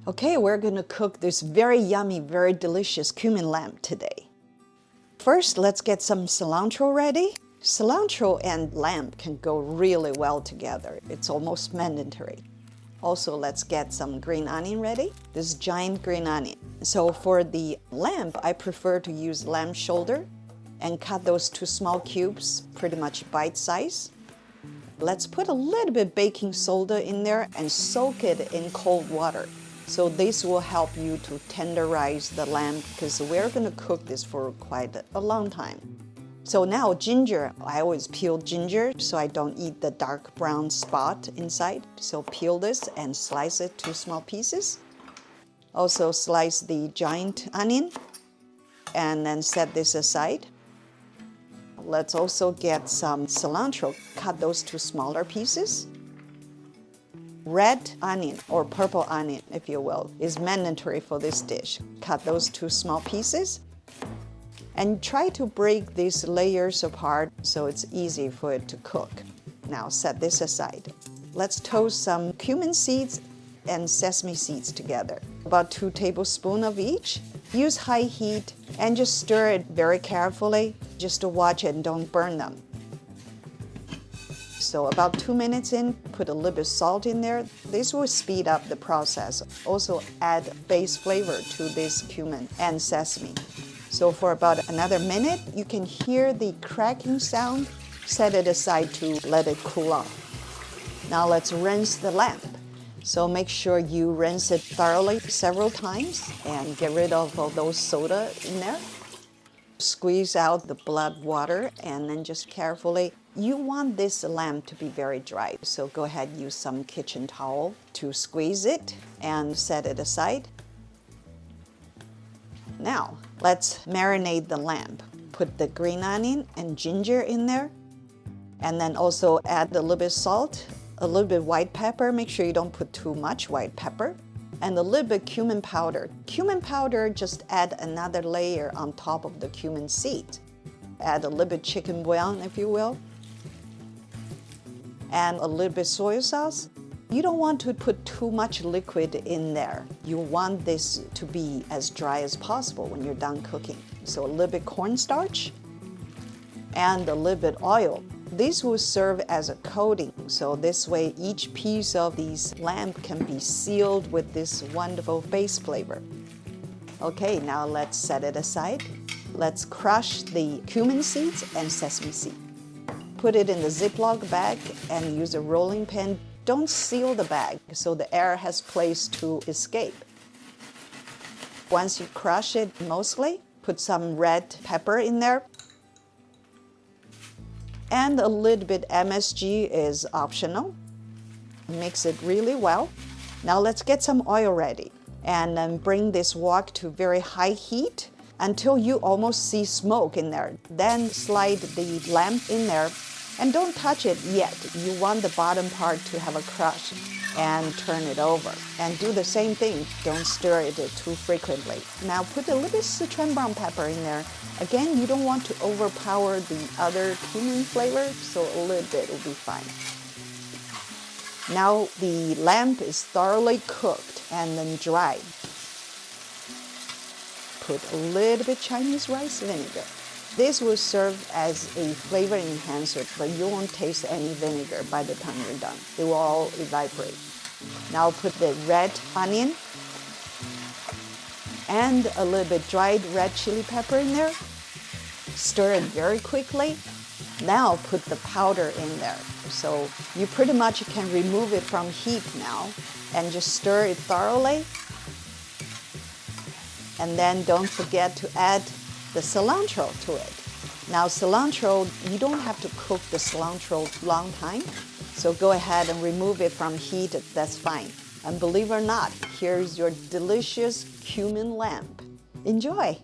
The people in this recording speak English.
Okay, we're going to cook this very yummy, very delicious cumin lamb today. First, let's get some cilantro ready. Cilantro and lamb can go really well together. It's almost mandatory. Also, let's get some green onion ready. This giant green onion. So for the lamb, I prefer to use lamb shoulder and cut those to small cubes, pretty much bite size. Let's put a little bit baking soda in there and soak it in cold water. So this will help you to tenderize the lamb because we're going to cook this for quite a long time. So now ginger, I always peel ginger so I don't eat the dark brown spot inside. So peel this and slice it to small pieces. Also slice the giant onion and then set this aside. Let's also get some cilantro, cut those to smaller pieces. Red onion or purple onion, if you will, is mandatory for this dish. Cut those to small pieces and try to break these layers apart so it's easy for it to cook. Now set this aside. Let's toast some cumin seeds and sesame seeds together. About 2 tablespoons of each. Use high heat and just stir it very carefully just to watch it and don't burn them. So about 2 minutes in, put a little bit of salt in there. This will speed up the process. Also add base flavor to this cumin and sesame. So for about another minute, you can hear the cracking sound. Set it aside to let it cool off. Now let's rinse the lamb. So make sure you rinse it thoroughly several times and get rid of all those soda in there. Squeeze out the blood water and then just carefully. You want this lamb to be very dry, so go ahead and use some kitchen towel to squeeze it and set it aside. Now, let's marinate the lamb. Put the green onion and ginger in there, and then also add a little bit of salt, a little bit of white pepper. Make sure you don't put too much white pepper, and a little bit cumin powder. Cumin powder, just add another layer on top of the cumin seed. Add a little bit chicken bouillon, if you will, and a little bit soy sauce. You don't want to put too much liquid in there. You want this to be as dry as possible when you're done cooking. So a little bit cornstarch and a little bit oil. This will serve as a coating, so this way each piece of these lamb can be sealed with this wonderful base flavor. Okay, now let's set it aside. Let's crush the cumin seeds and sesame seed. Put it in the Ziploc bag and use a rolling pin. Don't seal the bag so the air has place to escape. Once you crush it mostly, put some red pepper in there. And a little bit MSG is optional. Mix it really well. Now let's get some oil ready. And then bring this wok to very high heat until you almost see smoke in there. Then slide the lamb in there. And don't touch it yet. You want the bottom part to have a crust and turn it over. And do the same thing. Don't stir it too frequently. Now put a little bit Sichuan brown pepper in there. Again, you don't want to overpower the other cumin flavor, so a little bit will be fine. Now the lamb is thoroughly cooked and then dried. Put a little bit Chinese rice vinegar. This will serve as a flavor enhancer, but you won't taste any vinegar by the time you're done. It will all evaporate. Now put the red onion and a little bit dried red chili pepper in there. Stir it very quickly. Now put the powder in there. So you pretty much can remove it from heat now and just stir it thoroughly. And then don't forget to add the cilantro to it. Now cilantro, you don't have to cook the cilantro long time, so go ahead and remove it from heat, that's fine. And believe it or not, here's your delicious cumin lamb. Enjoy!